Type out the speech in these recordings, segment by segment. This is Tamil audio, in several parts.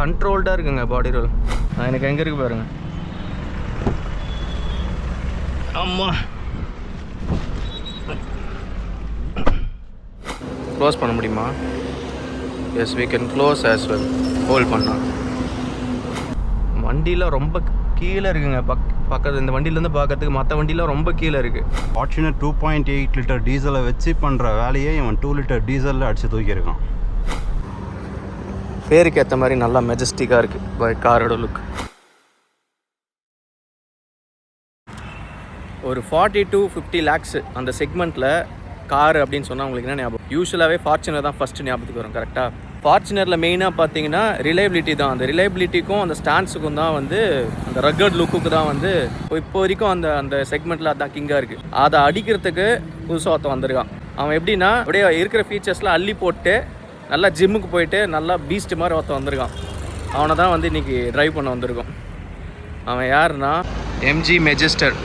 கண்ட்ரோல்டாக இருக்குங்க பாடி ரோல். எனக்கு எங்கே இருக்கு பாருங்க. அம்மா க்ளோஸ் பண்ண முடியுமா? Yes we can close as well. Hold பண்ணா வண்டியில் ரொம்ப கீழே இருக்குங்க. பக்கத்து இந்த வண்டியிலேருந்து பார்க்கறதுக்கு மற்ற வண்டியில் ரொம்ப கீழே இருக்குது. ஃபார்ச்சுனர் 2.8 லிட்டர் டீசலை வச்சு பண்ணுற வேலையை இவன் 2 லிட்டர் டீசலில் அடித்து தூக்கியிருக்கான். பேருக்கு ஏற்ற மாதிரி நல்லா மெஜஸ்டிக்காக இருக்குது காரோட லுக். ஒரு 40 to 50 lakhs அந்த செக்மெண்ட்டில் கார் அப்படின்னு சொன்னால் உங்களுக்கு என்ன ஞாபகம்? யூஸ்வலாகவே ஃபார்ச்சுனர் தான் ஃபஸ்ட்டு ஞாபகத்துக்கு வரும். கரெக்டாக ஃபார்ச்சுனரில் மெயினாக பார்த்தீங்கன்னா ரிலையபிலிட்டி தான். அந்த ரிலையபிலிட்டிக்கும் அந்த ஸ்டாண்ட்ஸுக்கும் தான் வந்து அந்த ரக்கட் லுக்குக்கு தான் வந்து இப்போ வரைக்கும் அந்த செக்மெண்ட்டில் அதான் கிங்காக இருக்குது. அதை அடிக்கிறதுக்கு புதுசாக ஒருத்தன் வந்திருக்கான். அவன் எப்படின்னா அப்படியே இருக்கிற ஃபீச்சர்ஸ்லாம் அள்ளி போட்டு நல்லா ஜிம்முக்கு போயிட்டு நல்லா பீஸ்ட் மாதிரி ஒருத்தன் வந்திருக்கான். அவனை தான் வந்து இன்றைக்கி ட்ரைவ் பண்ண வந்திருக்கோம். அவன் யாருன்னா எம்ஜி மெஜஸ்டர்.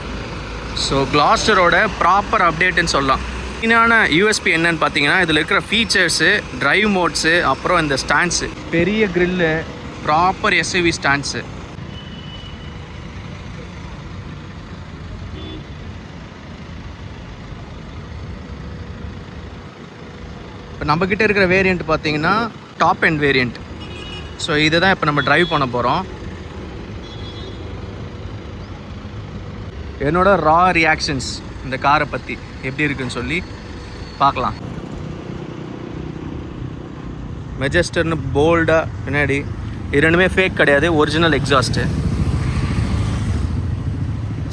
ஸோ கிளாஸ்டரோட ப்ராப்பர் அப்டேட்டுன்னு சொல்லலாம். மெயினான யூஎஸ்பி என்னன்னு பார்த்தீங்கன்னா இதில் இருக்கிற ஃபீச்சர்ஸு, ட்ரைவ் மோட்ஸு, அப்புறம் இந்த ஸ்டாண்ட்ஸு, பெரிய க்ரில்லு, ப்ராப்பர் எஸ்யூவி ஸ்டாண்ட்ஸு. இப்போ நம்மக்கிட்ட இருக்கிற வேரியண்ட் பார்த்தீங்கன்னா டாப் எண்ட் வேரியண்ட். ஸோ இதை தான் இப்போ நம்ம ட்ரைவ் பண்ண போகிறோம். என்னோட ரா ரியாக்ஷன்ஸ் இந்த காரை பற்றி எப்படி இருக்குன்னு சொல்லி பார்க்கலாம். மெஜஸ்டர்னு போல்டாக பின்னாடி இது ரெண்டுமே ஃபேக் கிடையாது, ஒரிஜினல் எக்ஸாஸ்ட்டு.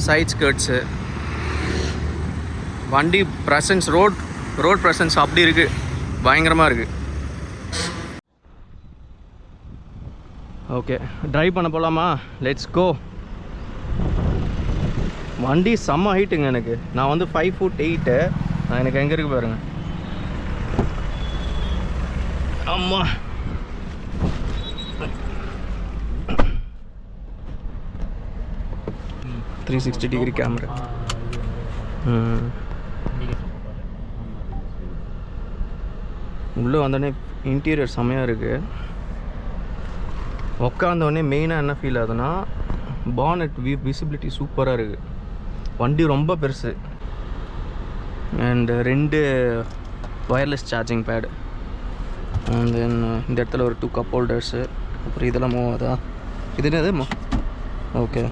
சைட் ஸ்கர்ட்ஸு, வண்டி ப்ரெசன்ஸ், ரோட் ப்ரெசன்ஸ் அப்படி இருக்குது, பயங்கரமாக இருக்குது. ஓகே, ட்ரைவ் பண்ண போகலாமா? Let's go. வண்டி செம்ம ஹைட்டுங்க. எனக்கு நான் வந்து 5'8". எனக்கு எங்கே இருக்கு பாருங்க. அம்மா 360 டிகிரி கேமரா. உள்ளே வந்தோடனே இன்டீரியர் செம்மையாக இருக்குது. உட்காந்தோடனே மெயினாக என்ன ஃபீல் ஆகுதுன்னா பானட் விசிபிலிட்டி சூப்பராக இருக்குது. வண்டி ரொம்ப பெருசு. And 2 wireless charging pad. And then இந்த இடத்துல ஒரு 2 கப் ஹோல்டர்ஸு. அப்புறம் இதெல்லாம் மூவ் ஆகுதா? இது என்னது? ஓகே,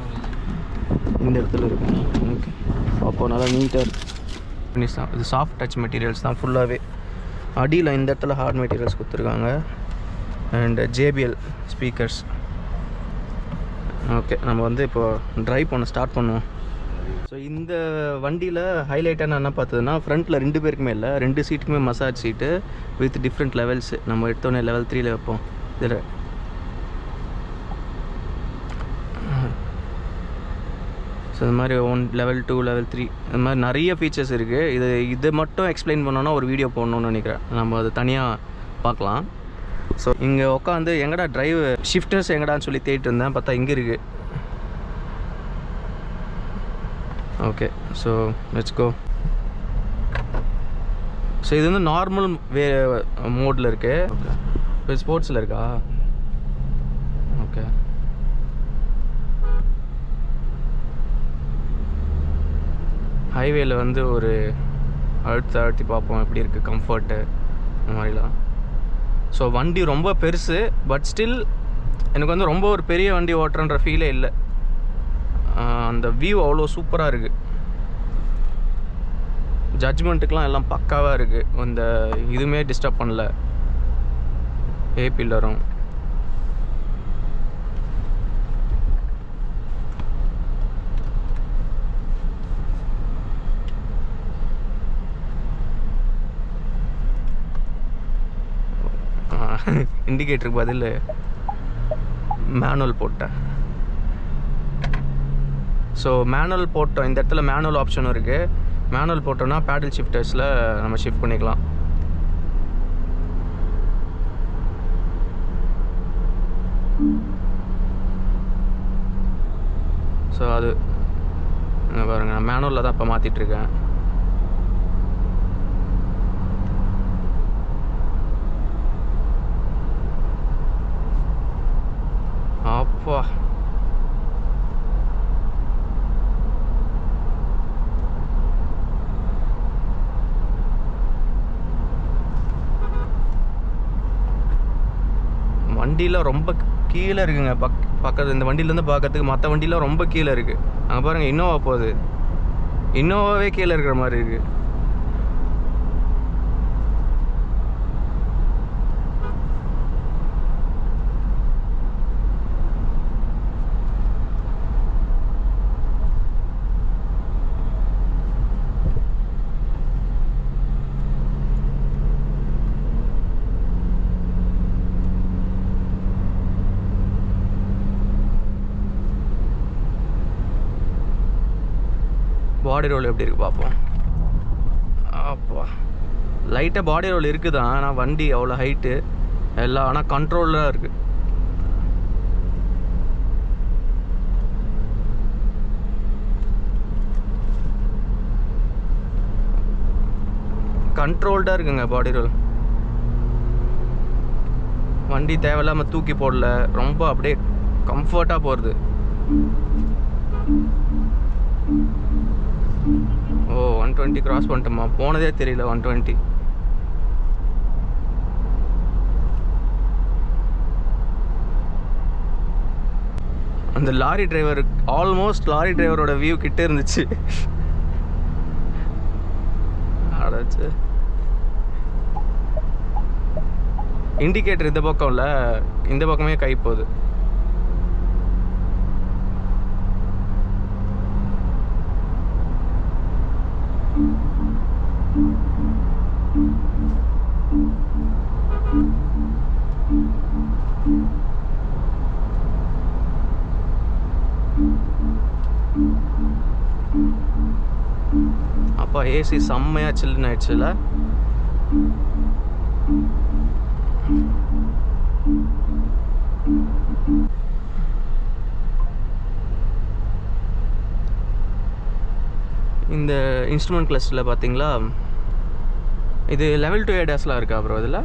இந்த இடத்துல இருக்கு. ஓகே, அப்போது நல்லா நீட்டாக இருக்குது. இது சாஃப்ட் டச் மெட்டீரியல்ஸ் தான் ஃபுல்லாகவே. அடியில் இந்த இடத்துல ஹார்ட் மெட்டீரியல்ஸ் கொடுத்துருக்காங்க. And JBL speakers. ஓகே, நம்ம வந்து இப்போது ட்ரைவ் பண்ண ஸ்டார்ட் பண்ணுவோம். ஸோ இந்த வண்டியில் ஹைலைட்டாக என்ன பார்த்ததுன்னா ஃப்ரண்ட்டில் 2 பேருக்குமே இல்லை, 2 சீட்டுக்குமே massage seat with different levels. நம்ம எடுத்தோடனே லெவல் 3ல் வைப்போம். இதில் ஸோ இந்த மாதிரி லெவல் 2, லெவல் 3 இந்த மாதிரி நிறைய ஃபீச்சர்ஸ் இருக்குது. இதை மட்டும் எக்ஸ்பிளைன் பண்ணோன்னா ஒரு வீடியோ போடணுன்னு நினைக்கிறேன். நம்ம அதை தனியாக பார்க்கலாம். ஸோ இங்கே உட்காந்து எங்கடா ட்ரைவ் ஷிஃப்டர்ஸ் எங்கடான்னு சொல்லி தேடிட்டு இருந்தேன். பார்த்தா இங்கே இருக்குது. Okay, so let's go. So இது வந்து நார்மல் மோடில் இருக்குது. ஓகே, இப்போ ஸ்போர்ட்ஸில் இருக்கா? ஓகே, ஹைவேயில் வந்து ஒரு அழுத்தி பார்ப்போம் எப்படி இருக்குது கம்ஃபர்ட்டு இந்த மாதிரிலாம். ஸோ வண்டி ரொம்ப பெருசு, பட் ஸ்டில் எனக்கு வந்து ரொம்ப ஒரு பெரிய வண்டி ஓட்டுறன்ற ஃபீலே இல்லை. அந்த வியூ அவ்வளோ சூப்பராக இருக்குது. ஜட்ஜ்மெண்ட்டுக்கெலாம் எல்லாம் பக்காவாக இருக்குது. இந்த இதுவுமே டிஸ்டர்ப் பண்ணல. பில்லரும் இண்டிகேட்டருக்கு பதில் மேனுவல் போட்டேன். ஸோ மேனுவல் போட்டோம். இந்த இடத்துல மேனுவல் ஆப்ஷனும் இருக்குது. மேனுவல் போட்டோன்னா பேடல் ஷிஃப்டர்ஸில் நம்ம ஷிஃப்ட் பண்ணிக்கலாம். ஸோ அது பாருங்கள், நான் மேனுவலில் தான் இப்போ மாற்றிட்டுருக்கேன். வண்டியில் ரொம்ப கீழே இருக்குங்க. பக்கத்து இந்த வண்டியிலேருந்து பார்க்கறதுக்கு மற்ற வண்டியெலாம் ரொம்ப கீழே இருக்குது. அங்கே பாருங்கள், இன்னோவா போகுது. இன்னோவாவே கீழே இருக்கிற மாதிரி இருக்குது. பாடி ரோல் எப்படி இருக்குது பார்ப்போம். அப்பா லைட்டாக பாடி ரோல் இருக்குது தான், ஆனால் வண்டி அவ்வளோ ஹைட்டு எல்லாம், ஆனால் கண்ட்ரோலாக இருக்குது. கண்ட்ரோல்டாக இருக்குங்க பாடி ரோல். வண்டி தேவையில்லாமல் தூக்கி போடல, ரொம்ப அப்படியே கம்ஃபர்ட்டாக போகிறது. ஓ 120 கிராஸ் பண்ணிட்டோமா, போனதே தெரியல. 120 அந்த லாரி டிரைவர் ஆல்மோஸ்ட் லாரி டிரைவரோட வியூ கிட்ட இருந்துச்சு. அடாச்சு இண்டிகேட்டர் இந்த பக்கம் இல்லை, இந்த பக்கமே கை போகுது. அப்பா ஏசி செம்மையா சில்லுன்னு ஆயிடுச்சுல. இந்த இன்ஸ்ட்ருமெண்ட் கிளஸ்டரில் பார்த்தீங்களா, இது லெவல் 2 ஏடாஸ்லாம் இருக்கா ப்ரோ இதில்?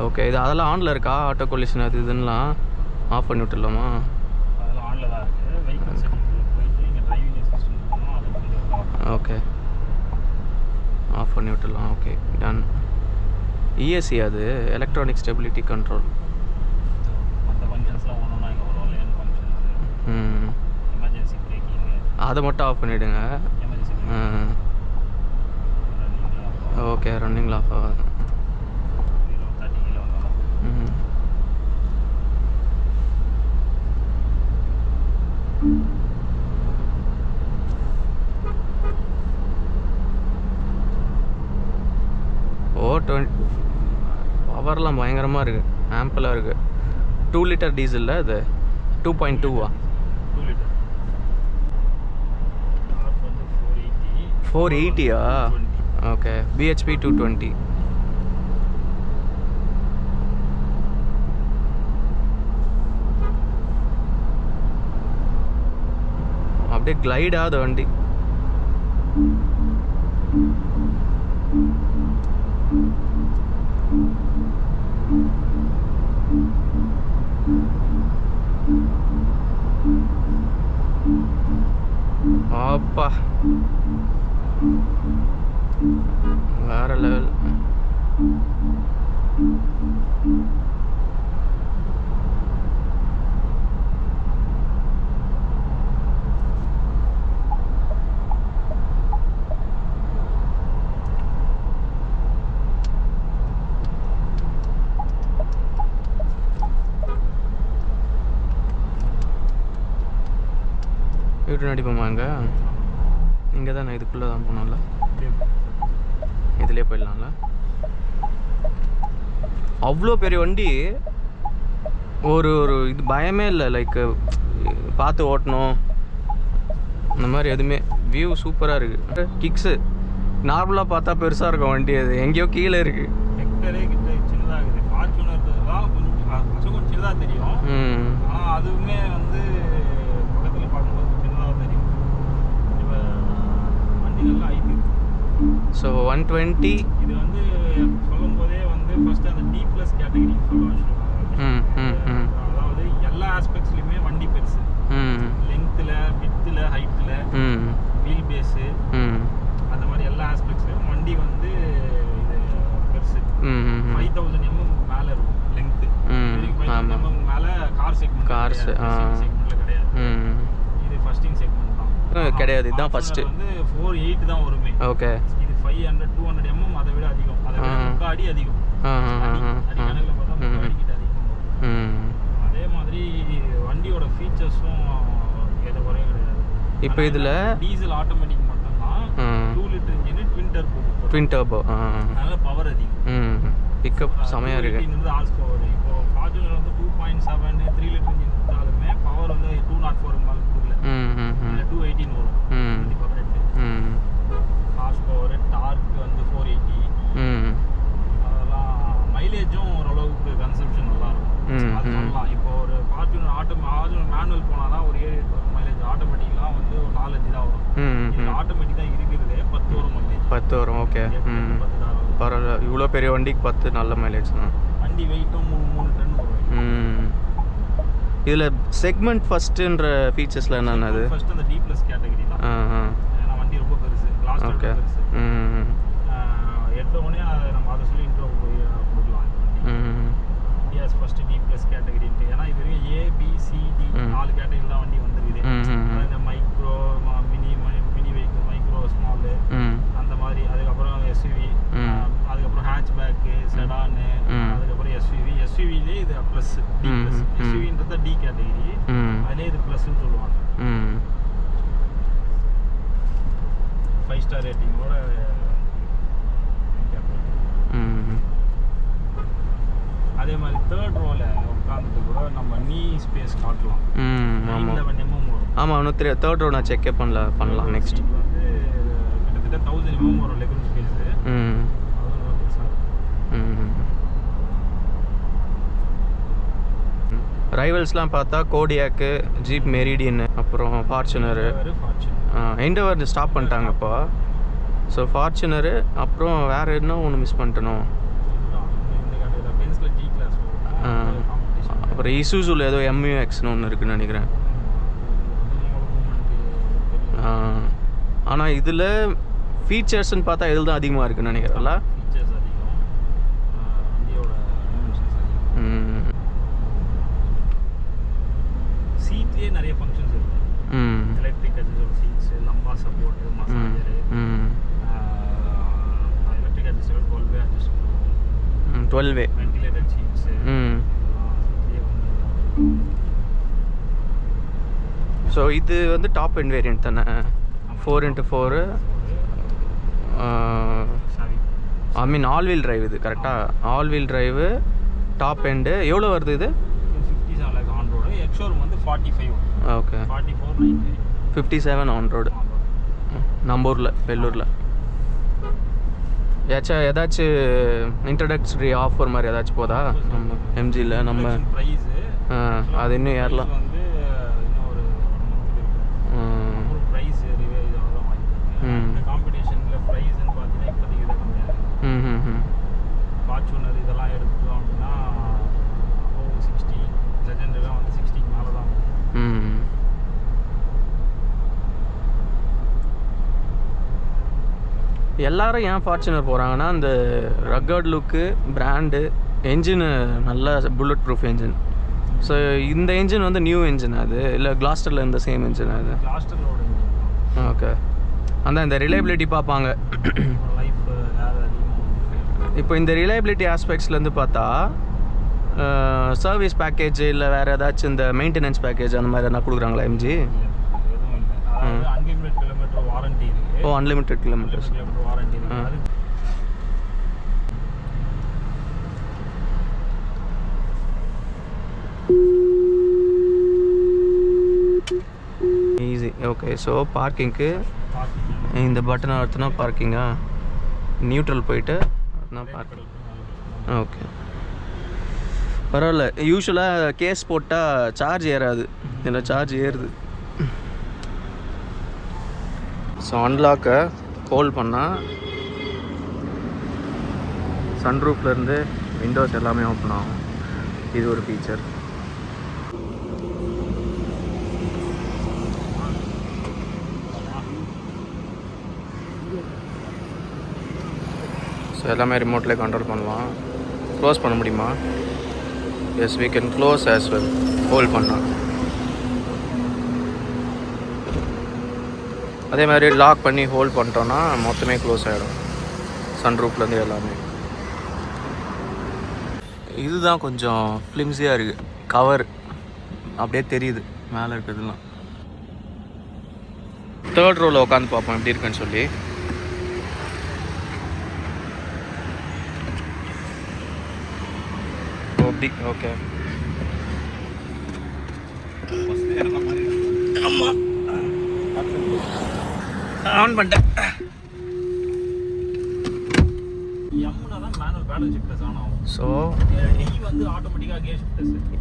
ஓகே, இது அதெல்லாம் ஆனில் இருக்கா? ஆட்டோ கொலிஷன் அது இதுன்னெலாம் ஆஃப் பண்ணி விட்டுடலாமா? ஓகே, ஆஃப் பண்ணி விட்டுடலாம். Okay done. இஎஸ்சி அது எலக்ட்ரானிக் ஸ்டெபிலிட்டி கண்ட்ரோல். அதை மட்டும் ஆஃப் பண்ணிவிடுங்க. ஓகே, ரன்னிங்கில் ஆஃப் ஆகாது. ஓ 20 பவர்லாம் பயங்கரமாக இருக்குது, ஆம்பிளாக இருக்குது. 2 லிட்டர் டீசலில் இது 2.2வா? 480யா? Okay, PHP 220. அப்படியே கிளைட் ஆகுது வண்டி. அப்பா வேற லெவல். யூடியூப் நடிப்போமா? இங்கே தான் நான் இதுக்குள்ளே தான் போனோம்ல, இதுலேயே போயிடலாம்ல. அவ்வளோ பெரிய வண்டி, ஒரு இது பயமே இல்லை. லைக் பார்த்து ஓட்டணும் அந்த மாதிரி எதுவுமே. வியூ சூப்பராக இருக்குது. கிக்ஸு நார்மலாக பார்த்தா பெருசாக இருக்கும் வண்டி, அது எங்கேயோ கீழே இருக்குது. அதுவுமே வந்து பக்கத்தில் பார்க்கும்போது சின்னதாக தெரியும். இப்போ வண்டி நல்லா ஹைட்டு. ஸோ 120 இது வந்து சொல்லும் போதே வந்து ஃபர்ஸ்ட் அந்த D+ கேட்டகரி சொல்லுவாங்க. அதாவது எல்லா ஆஸ்பெக்ட்ஸ்லையுமே வண்டி பெருசு. லென்த்தில், வித்தில், ஹைட்டில், வீல் பேஸு, அந்த மாதிரி எல்லா ஆஸ்பெக்ட்ஸ்லையும் வண்டி வந்து இது பெருசு. 5000 mm மேலே இருக்கும் லென்த்து. கார்ஸ் செக்மெண்ட்ல கிடையாது. ம் இது ஃபர்ஸ்ட் இன் செக்மெண்ட் தான் கிடையாது, இதுதான் ஃபஸ்ட்டு. வந்து 4.8 தான் வருமே. ஓகே. இது 500 200 mm அதை விட அதிகம், அதை விட முக்கா அடி அதிகம். அடி கணக்கில் பார்த்தா முக்கா அடிக்கிட்ட அதிகம் வரும். அதே மாதிரி வண்டியோட ஃபீச்சர்ஸும் எது குறையும் கிடையாது. இப்போ இதில் டீசல் ஆட்டோமேட்டிக் மட்டும்தான். 2 லிட்டர் இன்ஜின் ட்வின் டர்போ, அதனால பவர் அதிகம். பிக்கப் செமையாக இருக்குது. Horse power. இப்போ ஃபார்ச்சுனர் வந்து 2.7 3 லிட்டர் இன்ஜின் கொடுத்தாலுமே பவர் வந்து 204 மாதிரி கொடுக்கல. இல்லை 218 வரும். 218 ஹார்ஸ் பவர். டார்க் வந்து 480. அதெல்லாம் மைலேஜும் ஓரளவுக்கு கன்சம்ஷன் நல்லா இருக்கும். அது சொல்லலாம். இப்போ ஒரு ஃபார்ச்சுனர் மேனுவல் போனால் தான் ஒரு 7-8 மைலேஜ். ஆட்டோமேட்டிக்லாம் வந்து ஒரு 4-5 தான் வரும். இது ஆட்டோமேட்டிக் தான் இருக்கிறதே 10 வரும் மைலேஜ். 10 வரும். ஓகே. பரவாயில்ல, இவ்வளோ பெரிய வண்டிக்கு 10 நல்ல மைலேஜ் தான். வண்டி வெயிட்டும் 3 டன் வரும். இதில் செக்மெண்ட் ஃபஸ்ட்டுன்ற ஃபீச்சர்ஸில் என்னென்னது? ஃபர்ஸ்ட் அந்த D+ கேட்டகரி தான். ஏன்னா வண்டி ரொம்ப பெருசு, கிளாஸ் பெருசு. எடுத்த உடனே நம்ம அதை சொல்லி இன்ட்ரோ போய் கொடுக்கலாம். India's first D+ கேட்டகரின்ட்டு. ஏன்னா இது வரைக்கும் A B C D 4 category தான் வண்டி வந்துருக்குது. இந்த micro, mini vehicle, micro, small, அந்த மாதிரி. அதுக்கப்புறம் SUV, அதுக்கப்புறம் ஹேட்ச்பேக்கு, செடானு, அதுக்கப்புறம் SUV-லே இது ப்ளஸ் D+. SUV-ன்றது D கேட்டகரி, அதிலே இது ப்ளஸ்ன்னு சொல்லுவாங்க. 5 ஸ்டார் ரேட்டிங்கோட. அதே மாதிரி தேர்ட் ரோல உட்காந்துட்டு கூட நம்ம நீ ஸ்பேஸ் காட்டலாம். 11 mm வரும். ஆமாம், இன்னும் தேர்ட் ரோ நான் செக்கே பண்ணலாம் நெக்ஸ்ட். வந்து கிட்டத்தட்ட 1000 mm வரும் லெக் ரூம் ஸ்பேஸ். ரைவல்ஸ்லாம் பார்த்தா கோடியாக்கு, ஜீப் மெரிடியன், அப்புறம் ஃபார்ச்சுனரு. எண்டவர் ஸ்டாப் பண்ணிட்டாங்க இப்போ. ஸோ ஃபார்ச்சுனரு, அப்புறம் வேறு என்ன ஒன்று மிஸ் பண்ணிட்டணும். அப்புறம் இசூஸுல ஏதோ MUXன்னு ஒன்று இருக்குன்னு நினைக்கிறேன். ஆனால் இதில் ஃபீச்சர்ஸ்ன்னு பார்த்தா இதில் தான் அதிகமாக இருக்குன்னு நினைக்கிறேன்ல. சீட்லேயே நிறைய ஃபங்க்ஷன்ஸ் இருக்கு. Electric adjustable seats, lumbar support, massager, electric adjustable 12-way adjustable, 12-way ventilated seats. So இது வந்து டாப் எண்ட் வேரியன்ட் தானே? 4x4 I mean all wheel drive. இது கரெக்டாக all wheel drive, top end. எவ்வளோ வருது இது? 57 lakh ஆன் ரோடு. எக்ஸோரூம் வந்து 45. ஓகே. 44.98. 57 ஆன் ரோடு நம்ம ஊரில், வெள்ளூரில். ஏதாச்சும் இன்ட்ரடக்டரி ஆஃபர் மாதிரி ஏதாச்சும் போதா நம்ம MGயில்? நம்ம ப்ரைஸு அது இன்னும் ஏறலாம். வந்து இன்னும் ஒரு ப்ரைஸ் ரிவைஸ் அவ்வளோ வாங்கிருக்காங்க. காம்படிஷனில் ப்ரைஸ்ன்னு பார்த்தீங்கன்னா இப்போதைக்கு இதை கம்மியாக. ஃபார்ச்சுனர் இதெல்லாம் எடுத்துட்டோம் அப்படின்னா 60, லெஜெண்டெல்லாம் வந்து 60க்கு மேலே தான். எல்லாரும் ஏன் ஃபார்ச்சுனர் போகிறாங்கன்னா அந்த ரக்கர்ட் லுக்கு, பிராண்டு, என்ஜினு நல்ல புல்லட் ப்ரூஃப் என்ஜின். ஸோ இந்த என்ஜின் வந்து நியூ என்ஜின் அது இல்லை கிளாஸ்டரில் இருந்த சேம் என்ஜின் அது? கிளாஸ்டரோட என்ஜின். ஓகே. அந்த இந்த ரிலையபிலிட்டி பார்ப்பாங்க. லைஃப் அதிகமாக. இப்போ இந்த ரிலையபிலிட்டி ஆஸ்பெக்ட்ஸ்லேருந்து பார்த்தா சர்வீஸ் பேக்கேஜ் இல்லை வேறு ஏதாச்சும் இந்த மெயின்டெனன்ஸ் பேக்கேஜ் அந்த மாதிரி எதனா கொடுக்குறாங்களா MG? எதுவும் இல்லை. அதாவது அன்லிமிட்டட் கிலோமீட்டர் வாரண்டி இருக்குது. ஓ, அன்லிமிட்டட் கிலோமீட்டர்ஸ் வாரண்டி இருக்குது. ஈஸி. ஓகே. ஸோ பார்க்கிங்க்கு இந்த பட்டனை அழுத்தினா பார்க்கிங்கா? நியூட்ரல் போயிட்டு அழுத்தினா பார்க்கிங். ஓகே, பரவாயில்ல. யூஸ்வலாக கேஸ் போட்டால் சார்ஜ் ஏறாது, இதில் சார்ஜ் ஏறுது. ஸோ அன்லாக்கை ஹோல்ட் பண்ணால் சன்ரூஃப்லேருந்து விண்டோஸ் எல்லாமே ஓப்பன் ஆகும். இது ஒரு ஃபீச்சர். ஸோ எல்லாமே ரிமோட்லேயே கண்ட்ரோல் பண்ணலாம். க்ளோஸ் பண்ண முடியுமா? Yes, we can close as well. Hold பண்ணலாம். அதே மாதிரி லாக் பண்ணி ஹோல்ட் பண்ணிட்டோன்னா மொத்தமே க்ளோஸ் ஆகிடும், சன்ரூஃப்லேருந்து எல்லாமே. இதுதான் கொஞ்சம் ஃப்ளிம்ஸியாக இருக்குது, கவர் அப்படியே தெரியுது மேலே இருக்கிறதுலாம். தேர்ட் ரோவில் உட்காந்து பார்ப்போம் எப்படி இருக்குன்னு சொல்லி. ஓகே, ஆமாம் ஆன் பண்ணிட்டேன். ஸோ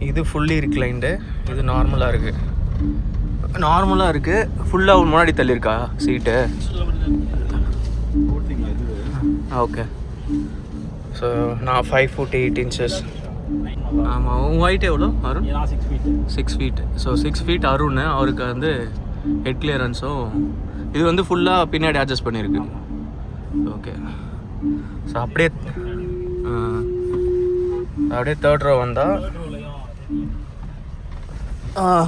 இது ஃபுல்லி ரிக்ளைன்டு, இது நார்மலாக இருக்குது. ஃபுல்லாக முன்னாடி தள்ளியிருக்கா சீட்டு? ஓகே. ஸோ நான் 5 foot 8 inches. ஆமாம், உங்கள் ஹைட் எவ்வளோ Arun? 6 feet. So 6 feet Arun, அவருக்கு வந்து ஹெட் கிளியரன்ஸும் இது வந்து ஃபுல்லாக பின்னாடி அட்ஜஸ்ட் பண்ணியிருக்கு. ஓகே. ஸோ அப்படியே தேர்ட் ரோ வந்தால்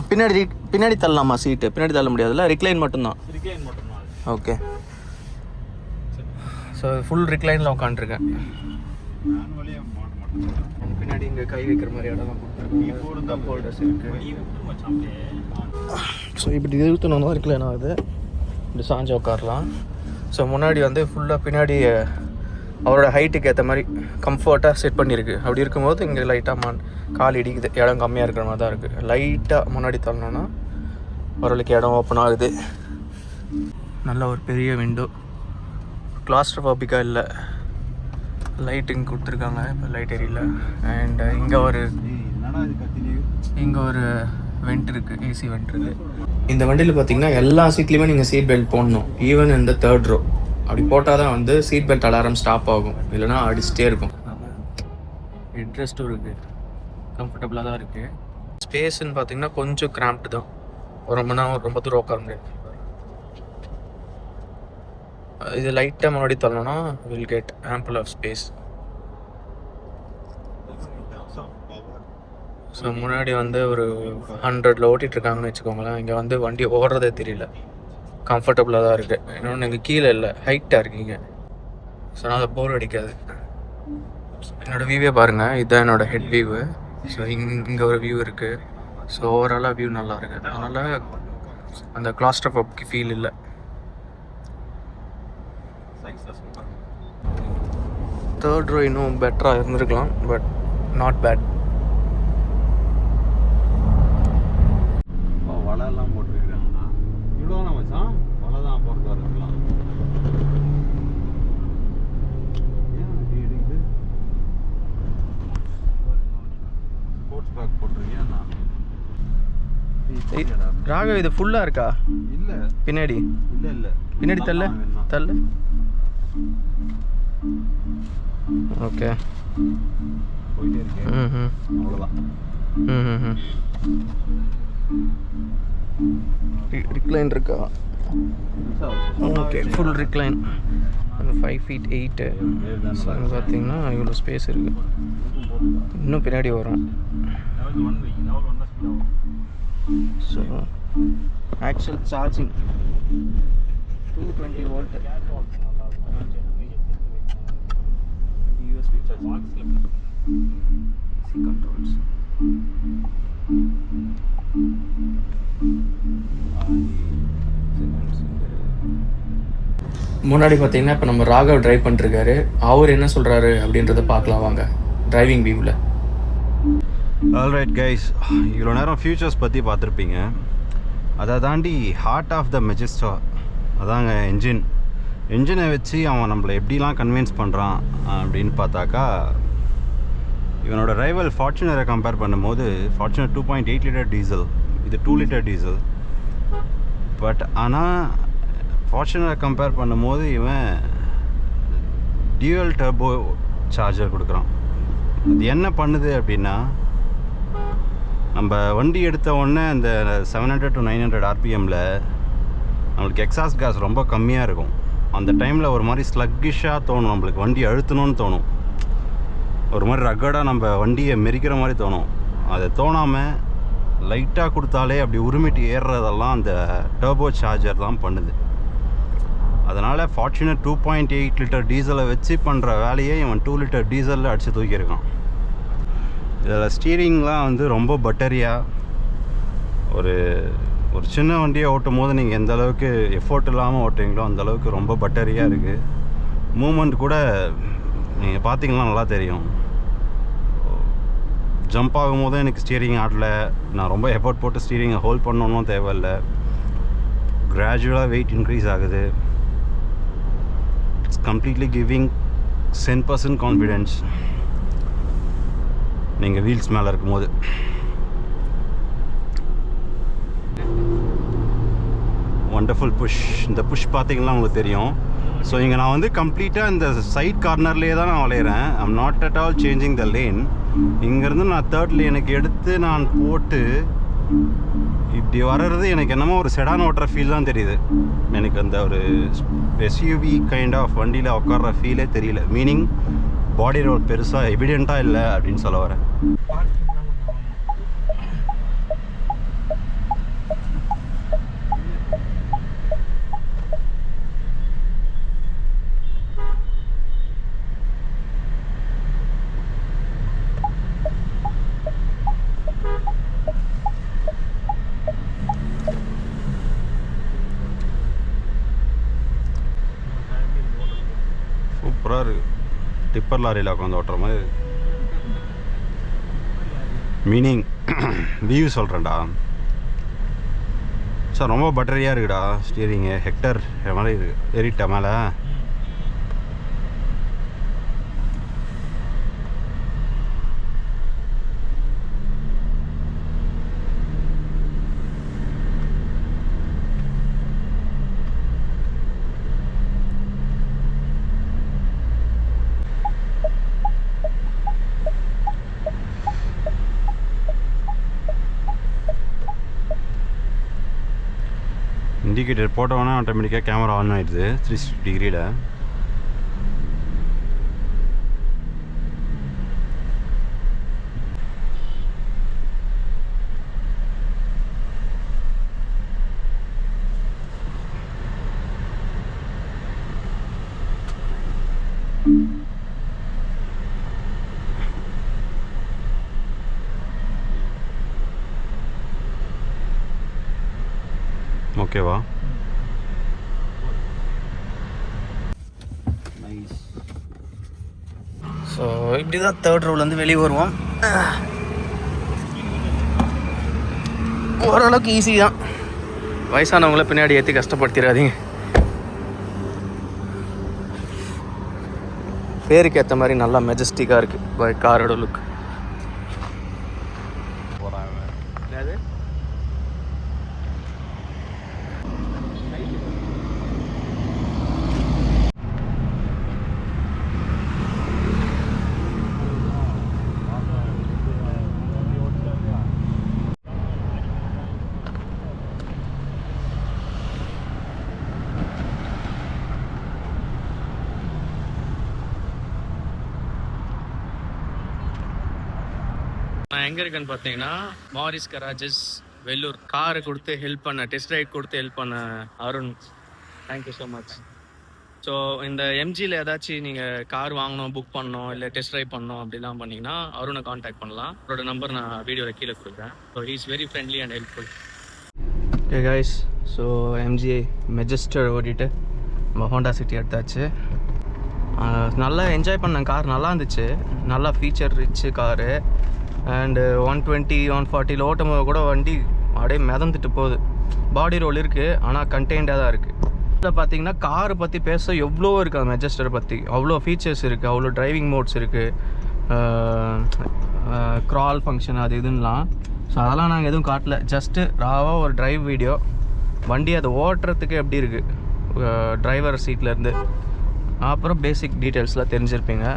பின்னாடி தள்ளலாமா சீட்டு? பின்னாடி தள்ள முடியாதுல்ல, ரிக்ளைன் மட்டும்தான். ஓகே. ஸோ ஃபுல் ரிக்ளைனில் உட்காந்துருக்கேன். பின்னாடி இங்கே கை வைக்கிற மாதிரி இடம்லாம் கொடுத்துருக்கேன், கப் ஹோல்டர்ஸ் இருக்குது. ஸோ இப்படி இழுத்தணும் தான் ரிக்ளைன் ஆகுது, இப்படி சாஞ்சு உட்காரலாம். ஸோ முன்னாடி வந்து ஃபுல்லாக பின்னாடி அவரோட ஹைட்டுக்கு ஏற்ற மாதிரி கம்ஃபர்ட்டாக செட் பண்ணியிருக்கு. அப்படி இருக்கும்போது இங்கே லைட்டாக கால் இடிக்குது, இடம் கம்மியாக இருக்கிற மாதிரி தான் இருக்குது. லைட்டாக முன்னாடி தள்ளணுன்னா ஓரளவுக்கு இடம் ஓப்பன் ஆகுது. நல்ல ஒரு பெரிய விண்டோ, கிளாஸ்ட்ரோஃபோபிக்காக இல்லை. லைட்டிங் கொடுத்துருக்காங்க, இப்போ லைட் எரியல. அண்ட் இங்கே ஒரு வெண்ட் இருக்குது, ஏசி வெண்ட் இருக்குது. இந்த வண்டியில் பார்த்தீங்கன்னா எல்லா சீட்லேயுமே நீங்கள் சீட் பெல்ட் போடணும், ஈவன் இந்த தேர்ட் ரோ. அப்படி போட்டால் தான் வந்து சீட் பெல்ட் அலாரம் ஸ்டாப் ஆகும், இல்லைனா அடிச்சுட்டே இருக்கும். இன்ட்ரெஸ்ட்டும் இருக்குது, கம்ஃபர்டபுளாக தான் இருக்குது. ஸ்பேஸ்ன்னு பார்த்தீங்கன்னா கொஞ்சம் கிராம்ப்டு தான், ரொம்ப தூரம் உட்கார முடியாது. இது லைட்டாக முன்னாடி தள்ளணும்னா will get ample of space. So முன்னாடி வந்து ஒரு 100ல் ஓட்டிகிட்ருக்காங்கன்னு வச்சுக்கோங்களேன். இங்கே வந்து வண்டி ஓடுறதே தெரியல, கம்ஃபர்டபுளாக தான் இருக்குது. இன்னொன்று இங்கே கீழே இல்லை, ஹைட்டாக இருக்கீங்க. ஸோ நான் அதை போர் அடிக்காது. என்னோடய வியூவே பாருங்கள், இதுதான் என்னோடய ஹெட் வியூவு. ஸோ இங்கே ஒரு வியூ இருக்குது. ஸோ ஓவராலாக வியூ நல்லா இருக்குது, அதனால் அந்த கிளாஸ்ட்ரோஃபோபிக் ஃபீல் இல்லை. தேர்ட் ரோ இன்னும் பெட்டராக இருந்திருக்கலாம், பட் நாட் பேட். வலையெல்லாம் போட்டுருக்குறாங்கண்ணா, இவ்வளோ தான் வச்சான், வலை தான் போட்டு வரதுலாம். ஏன் ஸ்போர்ட்ஸ் பேக் போட்டிருக்கியா? ராகவ் இது ஃபுல்லாக இருக்கா? இல்லை பின்னாடி இல்லை பின்னாடி தள்ளு. ஓகே, போயிட்டே இருக்கேன். அவ்வளோதான். ரிக்ளைன் இருக்கா? Okay, full recline. 5 feet 8. So பார்த்தீங்கன்னா இவ்வளோ ஸ்பேஸ் இருக்குது. இன்னும் பின்னாடி வரும். So actual charging 220 volt. USB charging. AC controls. முன்னாடி பார்த்தீங்கன்னா இப்போ நம்ம ராகவ் டிரைவ் பண்ணிருக்காரு. அவர் என்ன சொல்கிறாரு அப்படின்றத பார்க்கலாம் வாங்க டிரைவிங் வியூவில். ஆல்ரைட் கைஸ், இவ்வளோ நேரம் ஃபியூச்சர்ஸ் பற்றி பார்த்துருப்பீங்க. அதை தாண்டி ஹார்ட் ஆஃப் த மெஜெஸ்டா அதாங்க என்ஜினை வச்சு அவன் நம்மளை எப்படிலாம் கன்வின்ஸ் பண்ணுறான் அப்படின்னு பார்த்தாக்கா, இவனோட ரைவல் ஃபார்ச்சுனரை கம்பேர் பண்ணும்போது ஃபார்ச்சுனர் 2.8 liter டீசல், இது 2 liter டீசல். பட் ஆனால் ஃபார்ச்சுனரை கம்பேர் பண்ணும்போது இவன் டியூவல் டர்போ சார்ஜர் கொடுக்குறான். அது என்ன பண்ணுது அப்படின்னா, நம்ம வண்டி எடுத்த உடனே அந்த 700 to 900 RPMல நம்மளுக்கு எக்ஸாஸ்ட் கேஸ் ரொம்ப கம்மியாக இருக்கும். அந்த டைமில் ஒரு மாதிரி ஸ்லக்கிஷாக தோணும், நம்மளுக்கு வண்டி அழுத்தணும்னு தோணும், ஒரு மாதிரி ரக்கடாக நம்ம வண்டியை மெரிக்கிற மாதிரி தோணும். அதை தோணாமல் லைட்டாக கொடுத்தாலே அப்படி உரிமிட்டு ஏறுறதெல்லாம் அந்த டர்போ சார்ஜர் தான் பண்ணுது. அதனால் ஃபார்ச்சுனர் 2.8 லிட்டர் டீசலை வச்சு பண்ணுற வேலையை இவன் 2 லிட்டர் டீசலில் அடித்து தூக்கியிருக்கான். இதில் ஸ்டீரிங்லாம் வந்து ரொம்ப பட்டரியாக ஒரு சின்ன வண்டியை ஓட்டும் போது நீங்கள் எந்த அளவுக்கு எஃபோர்ட் இல்லாமல் ஓட்டுறீங்களோ அந்தளவுக்கு ரொம்ப பட்டரியாக இருக்குது. மூமெண்ட் கூட நீங்கள் பார்த்தீங்கன்னா நல்லா தெரியும். ஜம்ப் ஆகும்போது எனக்கு ஸ்டீரிங் ஆடல, நான் ரொம்ப எஃபோர்ட் போட்டு ஸ்டீரிங்கை ஹோல்ட் பண்ணணும் தேவையில்லை. கிராஜுவலாக வெயிட் இன்க்ரீஸ் ஆகுது. இட்ஸ் கம்ப்ளீட்லி கிவிங் 10% கான்ஃபிடென்ஸ் நீங்கள் வீல்ஸ் மேலே இருக்கும்போது. Wonderful push. இந்த புஷ் பார்த்தீங்கன்னா உங்களுக்கு தெரியும். ஸோ இங்கே நான் வந்து கம்ப்ளீட்டாக இந்த சைட் கார்னர்லேயே தான் நான் வளையிறேன். I'm not at all changing the lane. இங்கேருந்து நான் 3rd லேனுக்கு எடுத்து நான் போட்டு இப்படி வர்றது எனக்கு என்னமோ ஒரு செடான் ஓட்டுற ஃபீல் தான் தெரியுது. எனக்கு அந்த ஒரு எஸ்யூவி கைண்ட் ஆஃப் வண்டியில் உட்கார்ற ஃபீலே தெரியல. மீனிங் பாடி ரோல் பெருசாக எவிடெண்ட்டாக இல்லை அப்படின்னு சொல்ல வரேன். சூப்பராக இருக்குது. டிப்பர் லாரியில் உட்காந்து ஓட்டுற மாதிரி. மீனிங் வியூ சொல்கிறேன்டா சார். ரொம்ப பட்டரியாக இருக்குடா ஸ்டீரிங்கு. ஹெக்டர் மாதிரி இருக்கு. ஏறிட்ட மேலே இண்டிகேட்டர் போட்டோன்னா ஆட்டோமேட்டிக்காக கேமரா ஆன் ஆகிடுது 360 டிகிரியில். ஓகேவா? ஸோ இப்படி தான் 3rd ரோலேருந்து வெளியே வருவோம். ஓரளவுக்கு ஈஸி தான். வயசானவங்கள பின்னாடி ஏற்றி கஷ்டப்படுத்திடாதீங்க. பேருக்கு ஏற்ற மாதிரி நல்லா மெஜஸ்டிக்காக இருக்குது காரோட லுக். என்னது நான் எங்கே இருக்கேன்னு பார்த்தீங்கன்னா மாரிஸ் கராஜஸ் வெள்ளூர். காரை கொடுத்து ஹெல்ப் பண்ண, டெஸ்ட் ரைட் கொடுத்து ஹெல்ப் பண்ண Arun, thank you so much. So இந்த எம்ஜியில் ஏதாச்சும் நீங்கள் கார் வாங்கணும், புக் பண்ணணும், இல்லை டெஸ்ட் ரைட் பண்ணணும் அப்படிலாம் பண்ணிங்கன்னா அருணை காண்டாக்ட் பண்ணலாம். அவரோட நம்பர் நான் வீடியோவில் கீழே கொடுக்குறேன். So he is very friendly and helpful. Okay guys, so MG Majestor ஓடிட்டு நம்ம ஹோண்டா சிட்டி எடுத்தாச்சு. நல்லா என்ஜாய் பண்ண. கார் நல்லா இருந்துச்சு, நல்லா ஃபீச்சர் ரிச்சு காரு. அண்டு 120 140 ஓட்டும் போது கூட வண்டி அப்படியே மிதந்துட்டு போகுது. பாடி ரோல் இருக்குது, ஆனால் கண்டெய்ன்டாக தான் இருக்குது. இதில் பார்த்தீங்கன்னா காரை பற்றி பேச எவ்வளோ இருக்குது. அந்த மெஜஸ்டரை பற்றி அவ்வளோ ஃபீச்சர்ஸ் இருக்குது, அவ்வளோ டிரைவிங் மோட்ஸ் இருக்குது, க்ரால் ஃபங்க்ஷன் அது இதுன்னெலாம். ஸோ அதெல்லாம் நாங்கள் எதுவும் காட்டல. ஜஸ்ட்டு ராவாக ஒரு டிரைவ் வீடியோ. வண்டி அதை ஓட்டுறதுக்கு எப்படி இருக்குது டிரைவர் சீட்லேருந்து. அப்புறம் பேசிக் டீட்டெயில்ஸ்லாம் தெரிஞ்சிருப்பீங்க.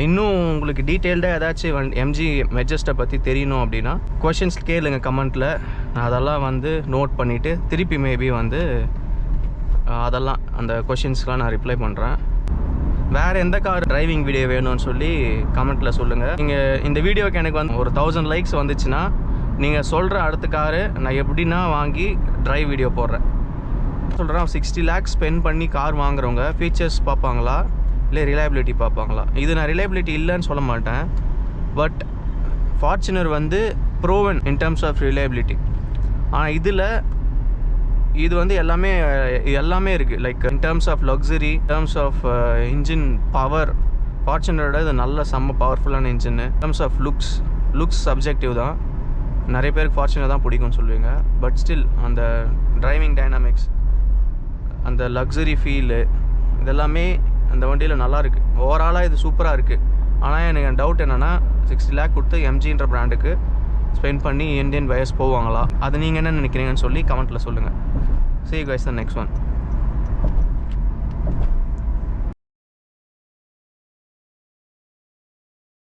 இன்னும் உங்களுக்கு டீட்டெயில்டாக ஏதாச்சும் எம்ஜி மெஜஸ்டை பற்றி தெரியணும் அப்படின்னா கொஷின்ஸ் கேளுங்க கமெண்ட்டில். நான் அதெல்லாம் வந்து நோட் பண்ணிவிட்டு திருப்பி மேபி வந்து அதெல்லாம் அந்த கொஷின்ஸ்லாம் நான் ரிப்ளை பண்ணுறேன். வேறு எந்த கார் டிரைவிங் வீடியோ வேணும்னு சொல்லி கமெண்ட்டில் சொல்லுங்கள். நீங்கள் இந்த வீடியோக்கு எனக்கு வந்து ஒரு 1000 லைக்ஸ் வந்துச்சுன்னா நீங்கள் சொல்கிற அடுத்த காரு நான் எப்படின்னா வாங்கி டிரைவ் வீடியோ போடுறேன். சொல்கிறேன் 60 lakhs ஸ்பெண்ட் பண்ணி கார் வாங்குறவங்க ஃபீச்சர்ஸ் பார்ப்பாங்களா இல்லை ரிலையபிலிட்டி பார்ப்பாங்களா? இது நான் ரிலையபிலிட்டி இல்லைன்னு சொல்ல மாட்டேன். பட் ஃபார்ச்சுனர் வந்து proven in terms of reliability. ஆனால் இது வந்து எல்லாமே இருக்குது. Like in terms of luxury, terms of engine power, ஃபார்ச்சுனரோட இது நல்ல செம்ம பவர்ஃபுல்லான engine. Terms of looks subjective தான். நிறைய பேருக்கு ஃபார்ச்சுனர் தான் பிடிக்கும்னு சொல்லுவீங்க. பட் ஸ்டில் அந்த டிரைவிங் டைனாமிக்ஸ், அந்த லக்ஸரி ஃபீலு, இதெல்லாமே அந்த வண்டியில் நல்லாயிருக்கு. ஓவராலாக இது சூப்பராக இருக்குது. ஆனால் எனக்கு டவுட் என்னென்னா 60 lakh கொடுத்து எம்ஜின்ற பிராண்டுக்கு ஸ்பெண்ட் பண்ணி இந்தியன் பையர்ஸ் போவாங்களா? அது நீங்கள் என்ன நினைக்கிறீங்கன்னு சொல்லி கமெண்ட்டில் சொல்லுங்கள். See you guys the next one.